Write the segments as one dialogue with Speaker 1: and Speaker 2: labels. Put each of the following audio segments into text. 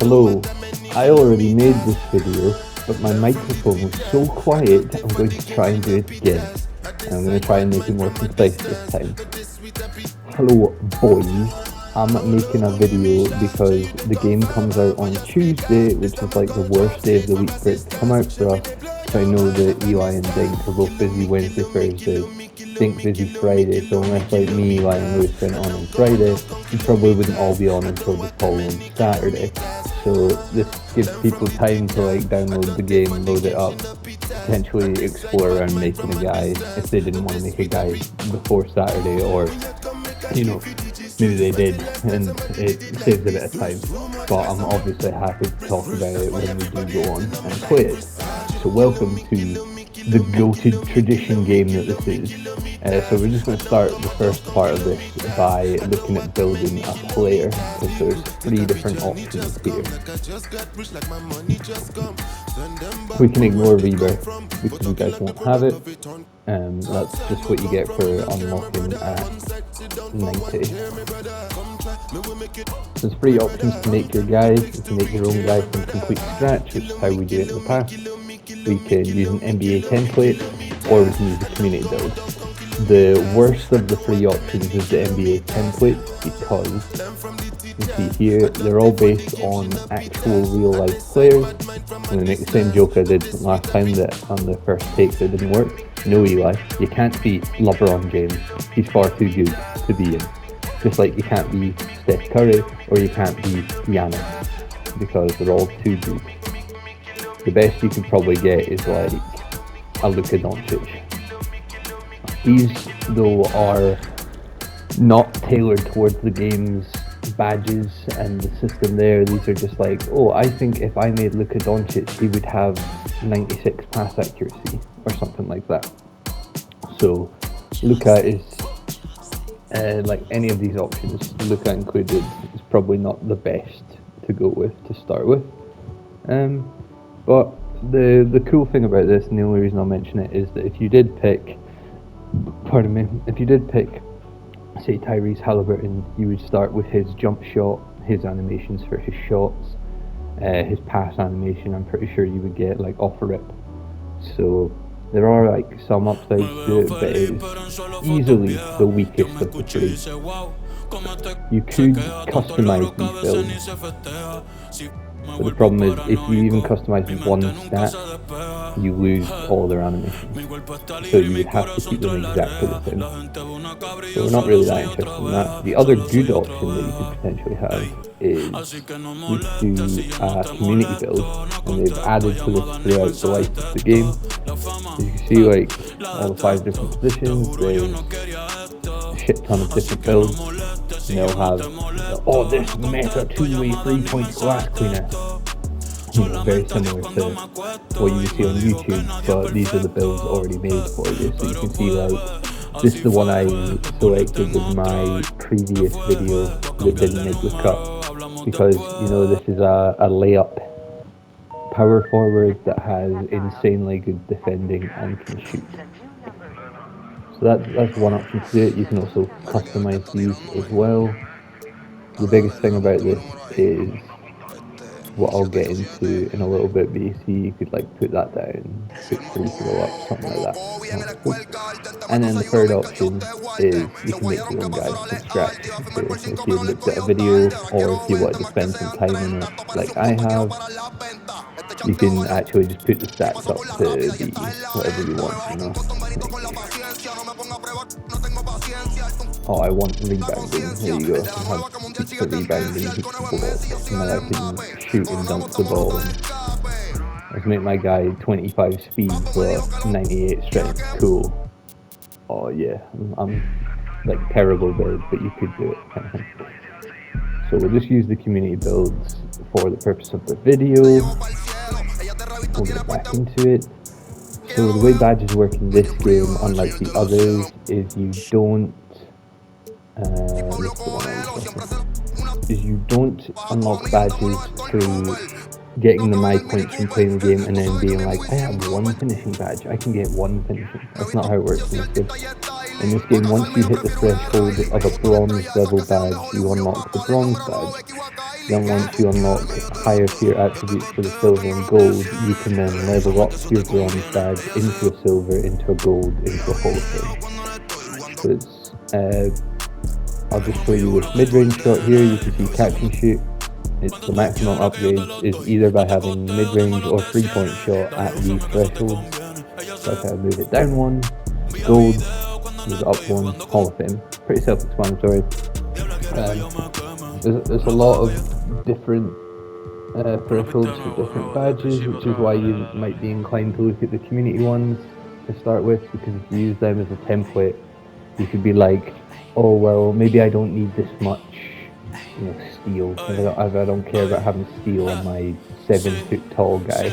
Speaker 1: Hello, I already made this video, but my microphone was so quiet, I'm going to try and do it again. And I'm going to try and make it more concise this time. Hello boys, I'm making a video because the game comes out on Tuesday, which is like the worst day of the week for it to come out for us. So I know that Eli and Dink are both busy Wednesday, Thursday, Dink busy Friday, so unless like me, Eli and Lewis went on Friday, we probably wouldn't all be on until the following Saturday. So this gives people time to like download the game, load it up, potentially explore around making a guide if they didn't want to make a guide before Saturday, or you know, maybe they did and it saves a bit of time. But I'm obviously happy to talk about it when we do go on and play it. So welcome to the goated tradition game that this is. So we're just going to start the first part of this by looking at building a player, because there's 3 different options here. We can ignore Rebirth because you guys won't have it. That's just what you get for unlocking at 90. There's 3 options to make your guys. You can make your own guy from complete scratch, which is how we do it in the past. We can use an NBA template, or we can use a community build. The worst of the 3 options is the NBA template, because you see here, they're all based on actual real life players. I'm going to make the same joke I did last time that on the first take that didn't work. No, Eli, you can't be LeBron James. He's far too good to be in. Just like you can't be Steph Curry, or you can't be Giannis, because they're all too good. The best you can probably get is like a Luka Doncic. These though are not tailored towards the game's badges and the system there. These are just like, oh, I think if I made Luka Doncic, he would have 96 pass accuracy or something like that. So Luka is like any of these options, Luka included, is probably not the best to go with to start with. But the cool thing about this, and the only reason I'll mention it, is that if you did pick, say Tyrese Halliburton, you would start with his jump shot, his animations for his shots, his pass animation. I'm pretty sure you would get like off a rip. So there are like some upsides to it, but it's easily the weakest of the 3. You could customize these builds, but the problem is if you even customize one stat, you lose all their animations. So you would have to keep them exactly the same. So we're not really that interested in that. The other good option that you could potentially have is you do a community build, and they've added to this throughout the life of the game. As you can see, like all the 5 different positions, there's a shit ton of different builds. And they'll have, oh, this meta 2-way 3-point glass cleaner. You know, very similar to what you would see on YouTube, but these are the builds already made for you. So you can see, like, this is the one I selected with my previous video that didn't make the cut, because, you know, this is a layup power forward that has insanely good defending and can shoot. So that's one option to do it. You can also customize these as well. The biggest thing about this is what I'll get into in a little bit, but you see you could like put that down, put 3 to go up, something like that. Cool. And then the third option is you can make your own guide from scratch. So if you looked at a video, or if you wanted to spend some time in it like I have, you can actually just put the stats up to be whatever you want, you know. Oh, I want rebounding. There you go. I can have heaps for rebounding, heaps for ball. Now I can shoot and dunk the ball. Let's make my guy 25 speed for 98 strength. Cool. Oh yeah, I'm like terrible build, but you could do it. So we'll just use the community builds for the purpose of the video. We'll get back into it. So the way badges work in this game, unlike the others, is you don't unlock badges through getting the my points from playing the game and then being like, I have 1 finishing badge, I can get 1 finishing. That's not how it works in this game. In this game, once you hit the threshold of a bronze level badge, you unlock the bronze badge. Then once you unlock higher tier attributes for the silver and gold, you can then level up your bronze badge into a silver, into a gold, into a Hall of Fame. So it's, I'll just show you with mid-range shot here. You can see catch and shoot. It's the maximum upgrade is either by having mid-range or 3-point shot at these thresholds. So if I move it down one, gold, move it up one, Hall of Fame. Pretty self-explanatory. There's a lot of different thresholds for different badges, which is why you might be inclined to look at the community ones to start with, because if you use them as a template, you could be like, oh well, maybe I don't need this much, steel. If I don't care about having steel on my 7-foot tall guy.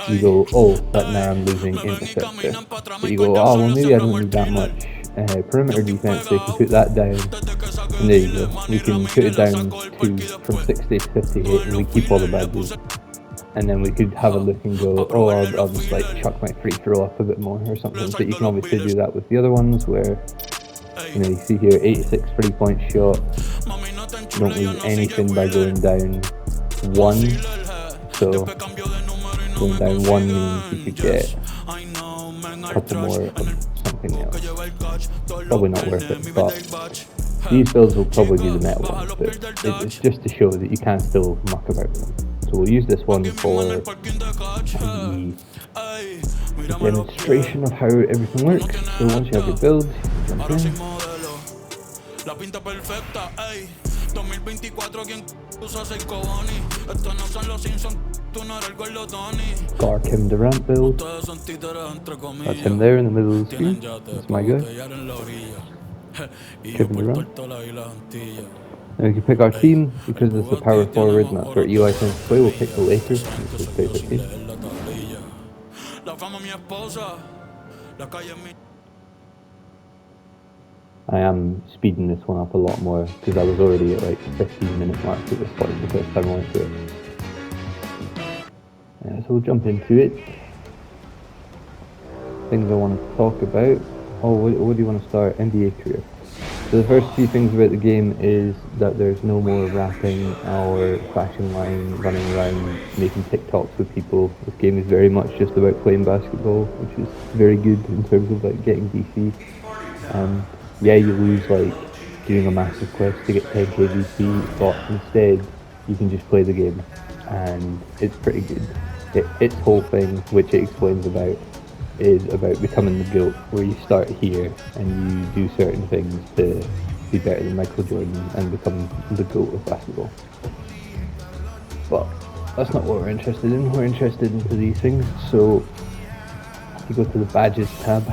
Speaker 1: You go, oh, but now I'm losing interceptor. So you go, oh well, maybe I don't need that much perimeter defense. So you can put that down, and there you go. We can put it down from 60 to 58, and we keep all the badges. And then we could have a look and go, oh, I'll just like chuck my free throw up a bit more or something. But you can obviously do that with the other ones where, you see here 86 3-point shot. You don't lose anything by going down one. So going down one means you could get a couple more of something else. Probably not worth it, but these builds will probably be the metal ones, but it's just to show that you can still muck about with them. So we'll use this one for the demonstration of how everything works. So once you have your build, you jump in. La pinta perfecta, ey. 2024, quien usa el Cobani. Estos no son los Simpsons, tú no eres el gordo Tony. Gar Kevin Durant build. That's him there in the middle of the screen. That's my guy. Kevin Durant. Now we can pick our team, because it's the power forward and that's where Eli tends to play. We'll pick the Lakers, which is his favorite team. I am speeding this one up a lot more because I was already at like 15-minute mark at this point the first time I went through it. So we'll jump into it. Things I want to talk about. Oh, what do you want to start? NBA career. So the first few things about the game is that there's no more rapping or fashion line, running around making TikToks with people. This game is very much just about playing basketball, which is very good in terms of like getting DC. Yeah, you lose like doing a massive quest to get 10k VP, but instead you can just play the game, and it's pretty good. Its whole thing, which it explains about, is about becoming the GOAT, where you start here and you do certain things to be better than Michael Jordan and become the GOAT of basketball. But that's not what we're interested in. We're interested into these things. So if you go to the badges tab,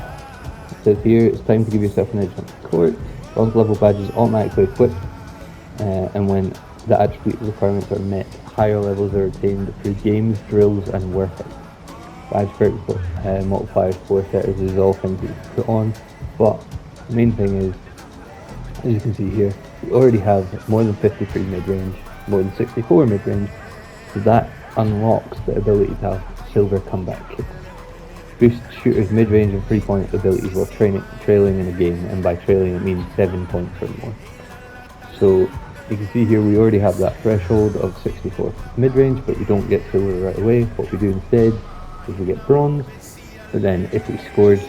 Speaker 1: it says here it's time to give yourself an edge on the court. Bronze level badges automatically equip, and when the attribute requirements are met, higher levels are attained through games, drills, and workouts. Badge vertical multipliers, floor setters is all things that you can put on, but the main thing is, as you can see here, we already have more than 53 mid-range, more than 64 mid-range, so that unlocks the ability to have silver comeback kits. Boost shooters mid-range and 3-point abilities while trailing in a game, and by trailing it means 7 points or more. So you can see here we already have that threshold of 64 mid-range, but we don't get silver right away. What we do instead is we get bronze, but then if we scored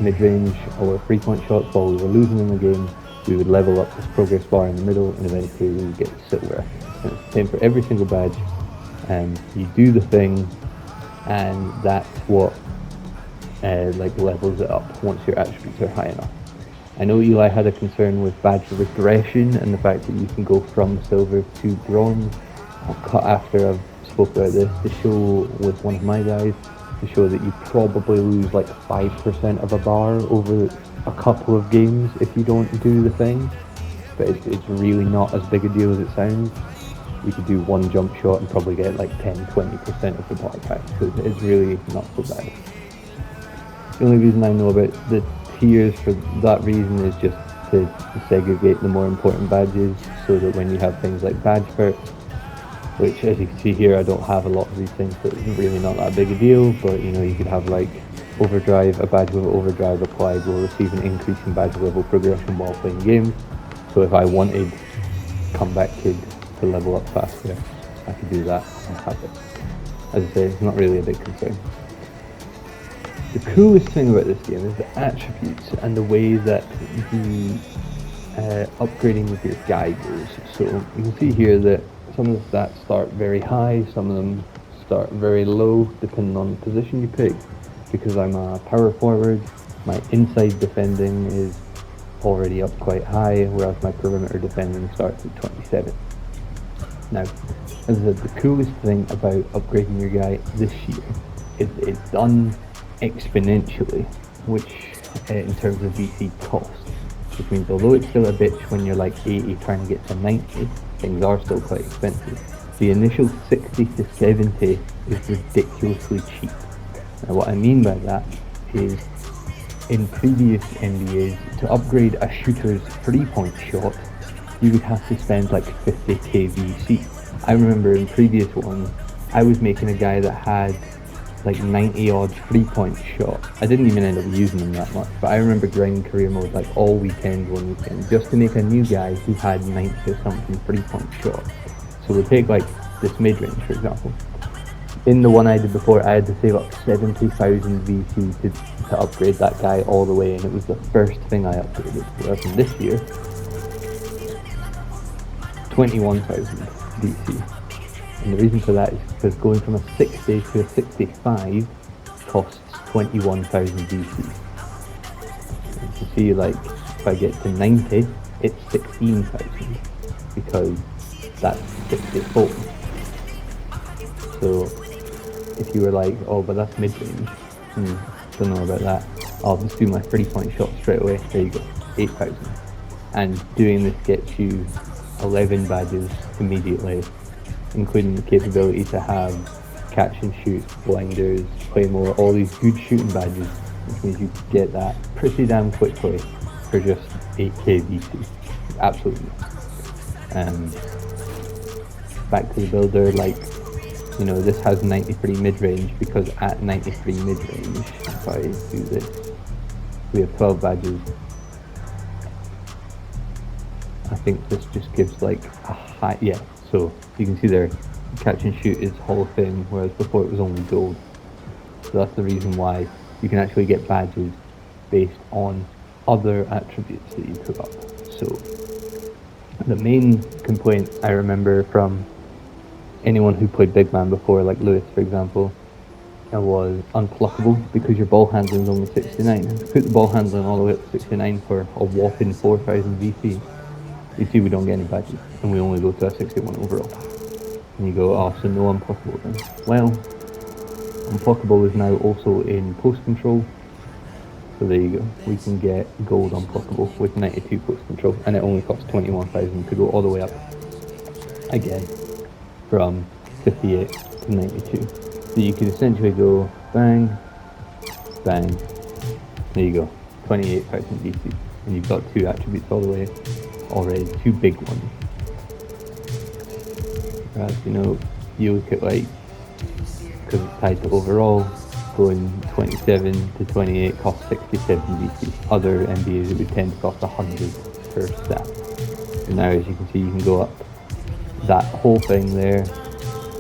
Speaker 1: mid-range or 3-point shots while we were losing in the game, we would level up this progress bar in the middle, and eventually we would get silver. And it's the same for every single badge, and you do the thing, and that's what levels it up once your attributes are high enough. I know Eli had a concern with badge regression and the fact that you can go from silver to bronze. I'll cut after I've spoke about this to show with one of my guys, to show that you probably lose like 5% of a bar over a couple of games if you don't do the thing, but it's really not as big a deal as it sounds. You could do one jump shot and probably get like 10-20% of the bar back, so it's really not so bad. The only reason I know about the tiers for that reason is just to segregate the more important badges, so that when you have things like badge perks, which as you can see here I don't have a lot of these things, so it's really not that big a deal, but you could have like overdrive, a badge with overdrive applied will receive an increase in badge level progression while playing games. So if I wanted comeback kid to level up faster, I could do that and have it. As I say, it's not really a big concern. The coolest thing about this game is the attributes and the way that the upgrading with your guy goes. So you can see here that some of the stats start very high, some of them start very low, depending on the position you pick. Because I'm a power forward, my inside defending is already up quite high, whereas my perimeter defending starts at 27. Now, as I said, the coolest thing about upgrading your guy this year is it's done exponentially, which in terms of VC cost, which means although it's still a bitch when you're like 80 trying to get to 90, things are still quite expensive. The initial 60 to 70 is ridiculously cheap. Now what I mean by that is, in previous NBAs, to upgrade a shooter's 3-point shot, you would have to spend like 50k VC. I remember in previous ones, I was making a guy that had like 90 odd 3-point shot. I didn't even end up using them that much, but I remember grinding career mode like all weekend, one weekend, just to make a new guy who had 90 or something 3-point shot. So we'll take like this mid-range for example. In the one I did before, I had to save up 70,000 VC to upgrade that guy all the way, and it was the first thing I upgraded. Whereas in this year, 21,000 VC. And the reason for that is because going from a 60 to a 65 costs 21,000 VC. You can see, like, if I get to 90, it's 16,000, because that's 64. So if you were like, oh, but that's mid-range, don't know about that, I'll just do my 3-point shot straight away. There you go, 8,000. And doing this gets you 11 badges immediately, including the capability to have catch and shoot, blinders, claymore, all these good shooting badges, which means you get that pretty damn quickly for just 8k VC. Absolutely. Back to the builder, like, you know, this has 93 mid-range, because at 93 mid-range, if I do this, we have 12 badges. I think this just gives like a high, yeah, so you can see there, catch and shoot is Hall of Fame, whereas before it was only gold. So that's the reason why you can actually get badges based on other attributes that you put up. So the main complaint I remember from anyone who played big man before, like Lewis for example, was unpluckable, because your ball handling is only 69. And to put the ball handling all the way up to 69 for a whopping 4,000 VC, you see we don't get any badges, and we only go to a 61 overall. And you go, oh, so no unpluckable then. Well, unpluckable is now also in post control, so there you go. We can get gold unpluckable with 92 post control, and it only costs 21,000 to go all the way up again from 58 to 92. So you could essentially go bang, bang, there you go, 28,000 VC, and you've got 2 attributes all the way already, 2 big ones. Whereas, you know, you look at like, because it's tied to overall, going 27 to 28 costs 67 VC. Other NBAs it would tend to cost 100 per stat. And now as you can see, you can go up that whole thing there,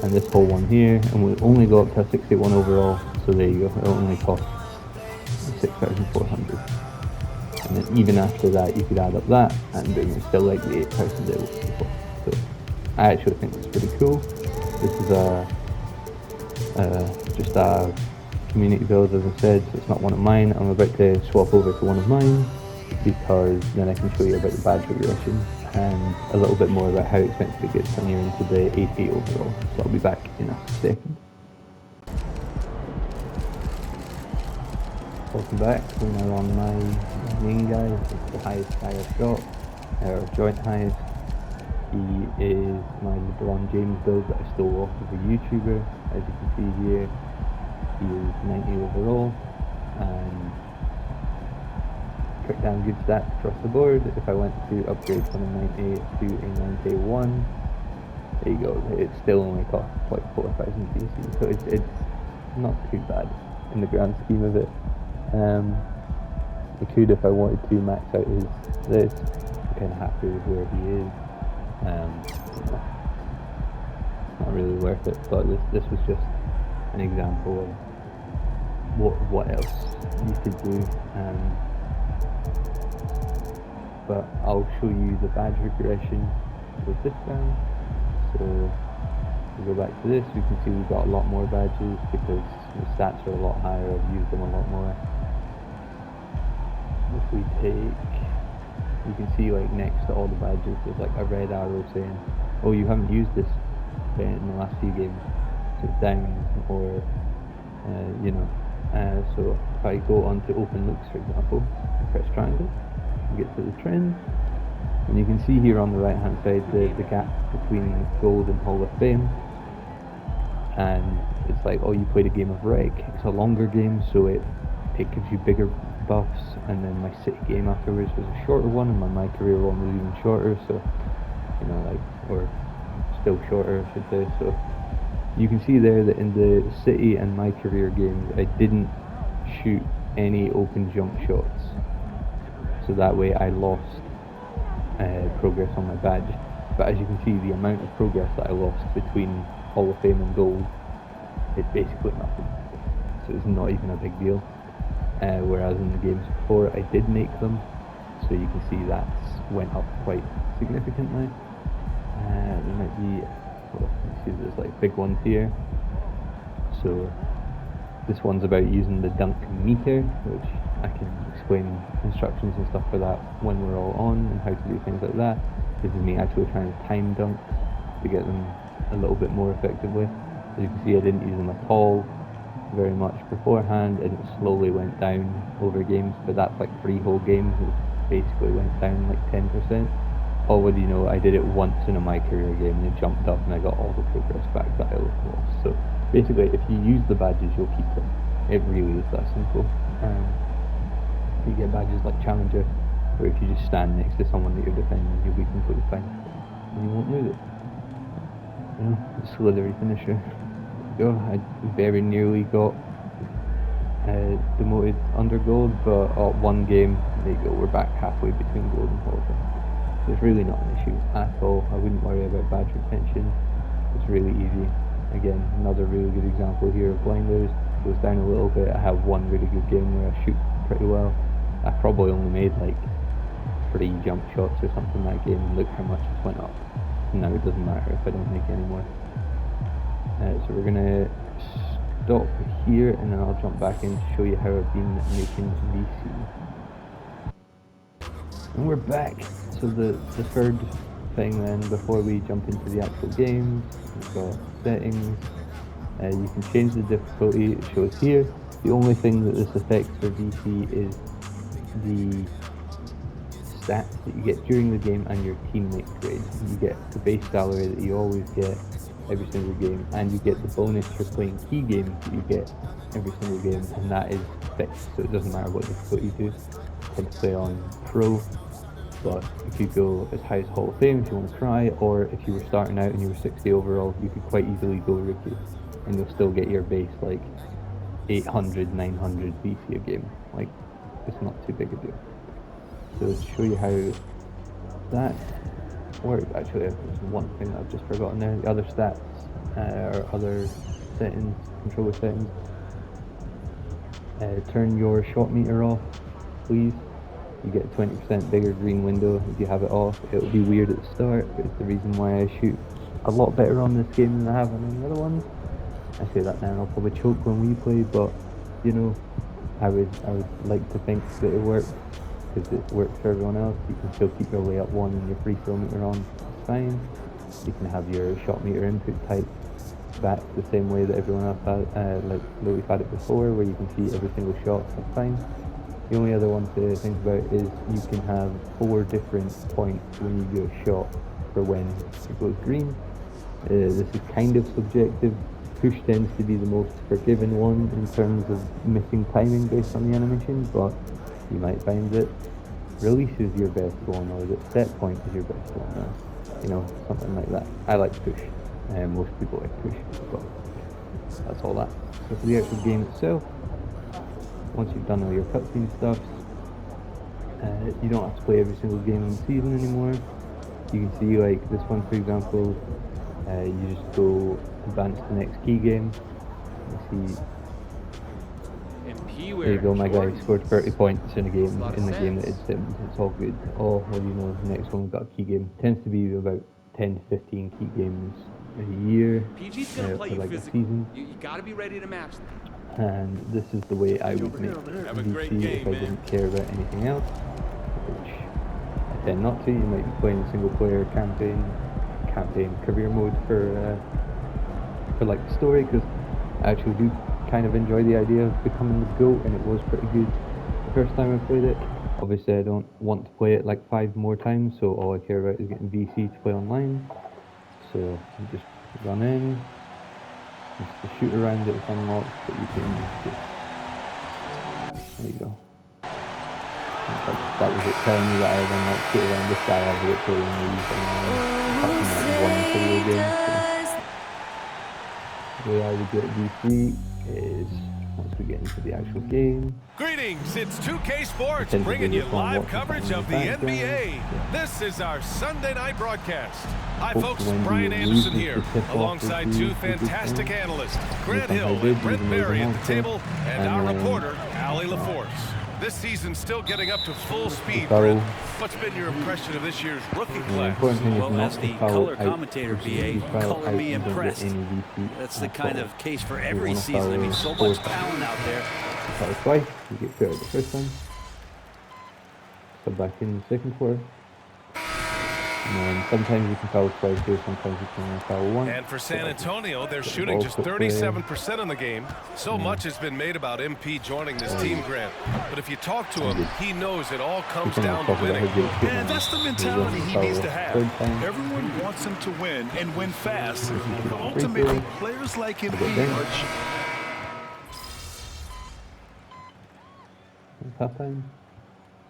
Speaker 1: and this whole one here, and we'll only go up to a 61 overall, so there you go, it only costs 6,400. And then even after that, you could add up that, and boom, it's still like the 8,000 that it was before. So I actually think it's pretty cool. This is just a community build, as I said, so it's not one of mine. I'm about to swap over to one of mine, because then I can show you about the badge regression and a little bit more about how expensive it gets when you're into the 80 overall. So I'll be back in a second. Welcome back. We're now on my main guy. It's the highest guy I've got, or joint highest. He is my LeBron James build that I stole off of a YouTuber. As you can see here, he is 90 overall, and pretty damn good stats across the board. If I went to upgrade from a 98 to a 91, there you go, it still only costs like 4,000 VC, so it's not too bad in the grand scheme of it. I could, if I wanted to, max out his this. I'm kind of happy with where he is. not really worth it. But this was just an example of what else you could do. But I'll show you the badge regression with this down. So we go back to this, we can see we've got a lot more badges because the stats are a lot higher. I've used them a lot more. If we take, you can see like next to all the badges there's like a red arrow saying, oh, you haven't used this in the last few games, so it's down, or you know. So if I go on to open looks, for example, press triangle, get to the trends, and you can see here on the right hand side the gap between gold and Hall of Fame, and it's like, oh, you played a game of Rec, it's a longer game, so it gives you bigger buffs, and then my city game afterwards was a shorter one, and my career one was even shorter, so, you know, like, or still shorter I should say. So you can see there that in the city and my career games I didn't shoot any open jump shots, so that way I lost progress on my badge. But as you can see, the amount of progress that I lost between Hall of Fame and Gold is basically nothing, so it's not even a big deal. Whereas in the games before I did make them, so you can see that's went up quite significantly. There might be, well, you see there's like big ones here. So this one's about using the dunk meter, which I can explain instructions and stuff for that when we're all on, and how to do things like that. This is me actually trying to time dunks to get them a little bit more effectively. As you can see, I didn't use them at all very much beforehand, and it slowly went down over games, but that's like 3 whole games. It basically went down like 10%. Already, you know, I did it once in a my career game and it jumped up and I got all the progress back that I lost. So basically, if you use the badges, you'll keep them. It really is that simple. You get badges like Challenger, where if you just stand next to someone that you're defending, you'll be completely fine and you won't lose it. You know, the Slithery finisher. I very nearly got demoted under gold, but at one game, there you go, we're back halfway between gold and Hall of Fame. So it's really not an issue at all. I wouldn't worry about badge retention. It's really easy. Again, another really good example here of blinders. Goes down a little bit. I have one really good game where I shoot pretty well. I probably only made like 3 jump shots or something that game, and look how much it's went up. And now it doesn't matter if I don't make any more. So we're gonna stop here, and then I'll jump back in to show you how I've been making VC. And we're back. So the third thing then, before we jump into the actual games, we've got settings. You can change the difficulty, it shows here. The only thing that this affects for VC is the stats that you get during the game and your teammate grade. You get the base salary that you always get every single game, and you get the bonus for playing key games that you get every single game, and that is fixed, so it doesn't matter what difficulty you do. You can play on Pro, but if you go as high as Hall of Fame if you want to try, or if you were starting out and you were 60 overall, you could quite easily go Rookie, and you'll still get your base like 800, 900 VC a game. Like, it's not too big a deal. So to show you how that works, actually there's one thing that I've just forgotten there. The other stats or other settings, controller settings. Turn your shot meter off, please. You get a 20% bigger green window if you have it off. It'll be weird at the start, but it's the reason why I shoot a lot better on this game than I have on any other ones. I say that now and I'll probably choke when we play, but you know, I would like to think that it works, because it works for everyone else. You can still keep your layup 1 and your free throw meter on, it's fine. You can have your shot meter input type back the same way that everyone else has, like we've had it before, where you can see every single shot, that's fine. The only other one to think about is you can have 4 different points when you do a shot for when it goes green. This is kind of subjective. Push tends to be the most forgiven one in terms of missing timing based on the animation, but you might find that release is your best one, or that set point is your best one, or, you know, something like that. I like push, and most people like push, but that's all that. So for the actual game itself, once you've done all your cutscene stuff, you don't have to play every single game in the season anymore. You can see, like, this one for example, You just go advance to the next key game. You see, there you go, my guy scored 30 points in a game, in the game that it's him. It's all good. Oh, well, you know, the next one we've got a key game. Tends to be about 10 to 15 key games a year,
Speaker 2: PG's gonna play
Speaker 1: for
Speaker 2: you
Speaker 1: like a
Speaker 2: physically.
Speaker 1: season.
Speaker 2: You gotta be ready to match that.
Speaker 1: And this is the way I would make
Speaker 2: Have a great
Speaker 1: VC
Speaker 2: game,
Speaker 1: if I
Speaker 2: man.
Speaker 1: didn't care about anything else, which I tend not to. You might be playing a single player campaign career mode for like the story, because I actually do kind of enjoy the idea of becoming the GOAT, and it was pretty good the first time I played it. Obviously I don't want to play it like 5 more times, so all I care about is getting VC to play online. So you just run in. It's the shoot around that's unlocked, but you can just, there you go. That was it telling me that I had unlocked shoot around. This guy I've literally only used apart from that one video game. So the way I would get VC is, once we get into the actual game,
Speaker 3: Greetings, it's 2K Sports
Speaker 1: Tend to
Speaker 3: bringing
Speaker 1: do
Speaker 3: you
Speaker 1: this one
Speaker 3: live
Speaker 1: watching
Speaker 3: coverage
Speaker 1: from
Speaker 3: of
Speaker 1: the
Speaker 3: the
Speaker 1: background.
Speaker 3: NBA.
Speaker 1: Yeah.
Speaker 3: This is our Sunday night broadcast. Hi
Speaker 1: Hope
Speaker 3: folks,
Speaker 1: when
Speaker 3: Brian
Speaker 1: you
Speaker 3: Anderson
Speaker 1: lose
Speaker 3: here,
Speaker 1: the tip-off
Speaker 3: alongside
Speaker 1: would be
Speaker 3: two
Speaker 1: a good
Speaker 3: fantastic
Speaker 1: thing.
Speaker 3: analysts, Grant
Speaker 1: Sometimes I
Speaker 3: Hill
Speaker 1: did,
Speaker 3: and Brent
Speaker 1: even though
Speaker 3: Berry
Speaker 1: I'm
Speaker 3: at the
Speaker 1: also-
Speaker 3: table, and
Speaker 1: and,
Speaker 3: our
Speaker 1: um,
Speaker 3: reporter, Allie LaForce. This season's still getting up to full speed,
Speaker 1: foul.
Speaker 3: Brent. What's been your impression of this year's rookie
Speaker 1: The
Speaker 3: class?
Speaker 1: important thing is
Speaker 4: Well,
Speaker 1: not
Speaker 4: as
Speaker 1: to
Speaker 4: the
Speaker 1: foul
Speaker 4: color
Speaker 1: out,
Speaker 4: commentator,
Speaker 1: because if
Speaker 4: BA,
Speaker 1: you foul
Speaker 4: color
Speaker 1: out,
Speaker 4: me
Speaker 1: you don't get
Speaker 4: impressed.
Speaker 1: any VC
Speaker 4: That's the
Speaker 1: at
Speaker 4: kind
Speaker 1: all.
Speaker 4: of case for
Speaker 1: You
Speaker 4: every
Speaker 1: wanna
Speaker 4: season. I mean, so
Speaker 1: foul
Speaker 4: much
Speaker 1: four
Speaker 4: talent out there.
Speaker 1: Foul twice, you get put out the first time. So back in the second quarter. And then sometimes you can foul twice here, sometimes you can only foul once.
Speaker 3: And for San Antonio, they're
Speaker 1: Get the
Speaker 3: shooting
Speaker 1: ball
Speaker 3: just
Speaker 1: quickly.
Speaker 3: 37% in the game. So much has been made about MP joining this team, Grant. But if you talk to him, he knows it all
Speaker 1: We
Speaker 3: comes
Speaker 1: can
Speaker 3: down
Speaker 1: talk
Speaker 3: to
Speaker 1: about
Speaker 3: winning.
Speaker 1: how good shooting
Speaker 5: And that's the
Speaker 1: is.
Speaker 5: mentality he needs to have.
Speaker 1: Third time.
Speaker 5: Everyone wants him to win and win fast. But
Speaker 1: Free
Speaker 5: ultimately,
Speaker 1: throw.
Speaker 5: players like him
Speaker 1: Good game.
Speaker 5: are
Speaker 1: Half time.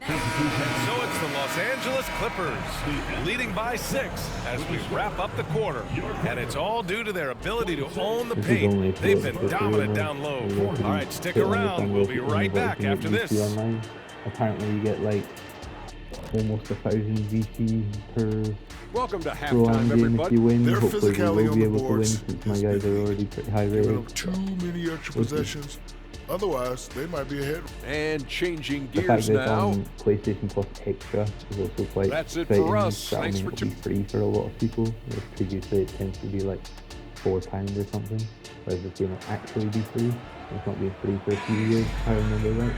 Speaker 3: And so it's the Los Angeles Clippers, leading by 6 as we wrap up the quarter. And it's all due to their ability to own the
Speaker 1: This is only
Speaker 3: paint.
Speaker 1: if
Speaker 3: They've
Speaker 1: you
Speaker 3: been
Speaker 1: look at
Speaker 3: dominant
Speaker 1: the
Speaker 3: down low.
Speaker 1: video,
Speaker 3: All right, stick
Speaker 1: put it on the
Speaker 3: around.
Speaker 1: thing,
Speaker 3: We'll be
Speaker 1: look at
Speaker 3: right
Speaker 1: the
Speaker 3: back
Speaker 1: video,
Speaker 3: after
Speaker 1: you
Speaker 3: this.
Speaker 1: see online. Apparently you get like almost 1,000 VC per
Speaker 6: Welcome to
Speaker 1: pro
Speaker 6: halftime,
Speaker 1: game if
Speaker 6: everybody.
Speaker 1: you win.
Speaker 7: Their
Speaker 1: Hopefully we
Speaker 7: physicality
Speaker 1: will
Speaker 7: on
Speaker 1: be
Speaker 7: the
Speaker 1: able to win
Speaker 7: boards
Speaker 1: since my
Speaker 7: has
Speaker 1: guys
Speaker 7: been
Speaker 1: are already pretty high
Speaker 7: giving
Speaker 1: rated.
Speaker 7: them too many extra possessions. Otherwise, they might be ahead.
Speaker 6: And changing
Speaker 1: The fact
Speaker 6: gears
Speaker 1: that it's
Speaker 6: now.
Speaker 1: on PlayStation Plus Extra is also quite
Speaker 6: That's it
Speaker 1: exciting.
Speaker 6: for us.
Speaker 1: That'll
Speaker 6: Thanks
Speaker 1: mean
Speaker 6: for
Speaker 1: it'll be free for a lot of people. Whereas previously it tends to be like £4 or something. Whereas this game will actually be free. It's not being free for a few years, if I remember right.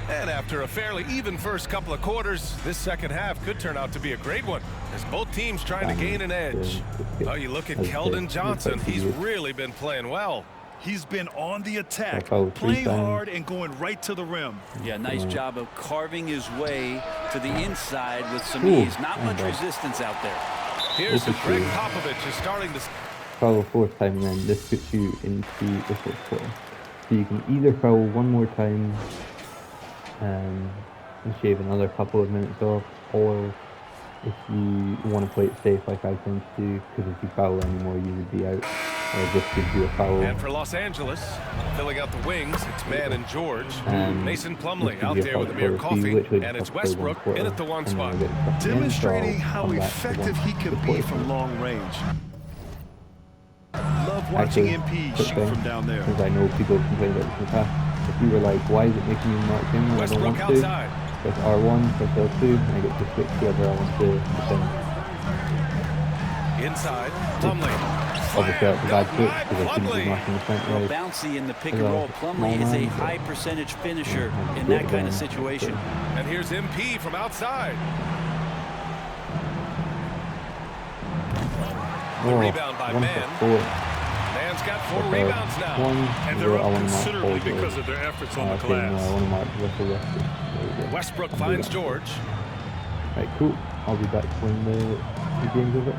Speaker 3: And after a fairly even first couple of quarters, this second half could turn out to be a great one, as both teams trying to gain an edge. Oh, you look at Keldon Johnson. He's really been playing well.
Speaker 5: He's been on the attack,
Speaker 1: Foul 3
Speaker 5: playing
Speaker 1: times.
Speaker 5: hard and going right to the rim.
Speaker 4: Yeah, nice job of carving his way to the inside with some
Speaker 1: Ooh,
Speaker 4: ease. Not much
Speaker 1: and,
Speaker 4: resistance out there.
Speaker 3: Here's
Speaker 1: This is
Speaker 3: Greg
Speaker 1: true.
Speaker 3: Popovich is starting to...
Speaker 1: Foul fourth time, and then this puts you into the fourth quarter. So you can either foul one more time and shave another couple of minutes off, or if you want to play it safe like I tend to do, because if you foul anymore you would be out, or this gives you a foul.
Speaker 3: And for Los Angeles, filling out the wings, it's Mann and George. Mason
Speaker 1: this
Speaker 3: Plumlee
Speaker 1: gives
Speaker 3: out
Speaker 1: you a
Speaker 3: there
Speaker 1: foul
Speaker 3: with Amir
Speaker 1: quarter, so you
Speaker 3: Coffey,
Speaker 1: literally
Speaker 3: and
Speaker 1: just
Speaker 3: it's
Speaker 1: have to play one
Speaker 3: Westbrook
Speaker 1: quarter,
Speaker 3: in at the one
Speaker 1: and then
Speaker 3: spot.
Speaker 1: you'll get stuck again, so I'll
Speaker 5: Demonstrating how
Speaker 1: come back to
Speaker 5: effective
Speaker 1: one
Speaker 5: he can
Speaker 1: the
Speaker 5: be
Speaker 1: quarter.
Speaker 5: from long range. Love watching MP
Speaker 1: quick
Speaker 5: shoot
Speaker 1: thing,
Speaker 5: from down there.
Speaker 1: because I know people have complained about this in the past. If you were like, why is it making me mark him when I don't
Speaker 3: Westbrook
Speaker 1: want to?
Speaker 3: outside.
Speaker 1: Press R1, press L2, and I get to switch whoever I want to defend.
Speaker 3: Inside, Plumlee.
Speaker 1: Obviously that's a bad switch, because I shouldn't be
Speaker 3: Plumlee.
Speaker 1: marking the front
Speaker 4: Well,
Speaker 1: right.
Speaker 4: bouncy in the pick and
Speaker 1: Hello.
Speaker 4: roll. Plumlee is a
Speaker 1: Small man.
Speaker 4: high percentage finisher
Speaker 1: Yeah,
Speaker 4: in that kind of
Speaker 1: good
Speaker 4: situation.
Speaker 3: And here's MP from outside. The rebound by Mann. Mann's got 4 rebounds now.
Speaker 5: And they're up considerably because of their efforts on the
Speaker 1: Okay, no, I
Speaker 5: glass.
Speaker 1: want to mark Russell Westbrook. There we go.
Speaker 3: Westbrook
Speaker 1: I'll do
Speaker 3: finds
Speaker 1: that.
Speaker 3: George.
Speaker 1: Right, cool. I'll be back when the game's over.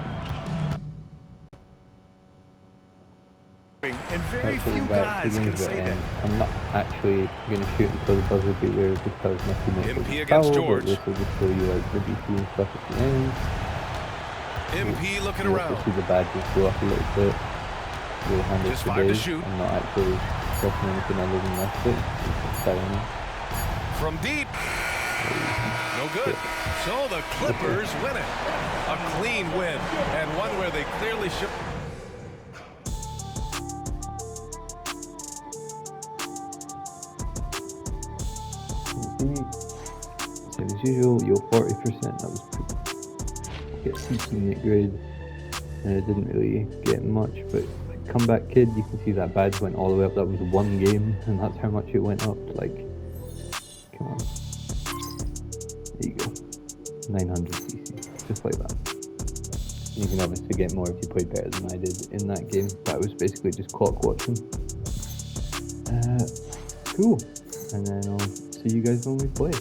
Speaker 5: And very
Speaker 1: Right, so
Speaker 5: few
Speaker 1: we're back to
Speaker 5: guys
Speaker 1: the
Speaker 5: can
Speaker 1: game's
Speaker 5: say
Speaker 1: over,
Speaker 5: that.
Speaker 1: and I'm not actually going to shoot until the buzzer beater because my teammates
Speaker 3: MP
Speaker 1: will
Speaker 3: against
Speaker 1: foul,
Speaker 3: George.
Speaker 1: but this will just show you like the DC and stuff at the end.
Speaker 3: MP looking
Speaker 1: You
Speaker 3: around.
Speaker 1: also see the badges go up a little bit. You'll handle
Speaker 3: Just
Speaker 1: today.
Speaker 3: 5 to shoot.
Speaker 1: I'm not actually pressing anything other than that bit. It's down.
Speaker 3: From deep. No good. So the Clippers win it. A clean win, and one where they clearly should.
Speaker 1: Same as usual, yo 40%, that was cool. Get C teammate grade. Didn't really get much, but Comeback Kid, you can see that badge went all the way up. That was one game, and that's how much it went up. Like, come on. There you go. 900 CC, just like that. You can obviously get more if you play better than I did in that game. That was basically just clock watching. Cool. And then I'll see you guys when we play.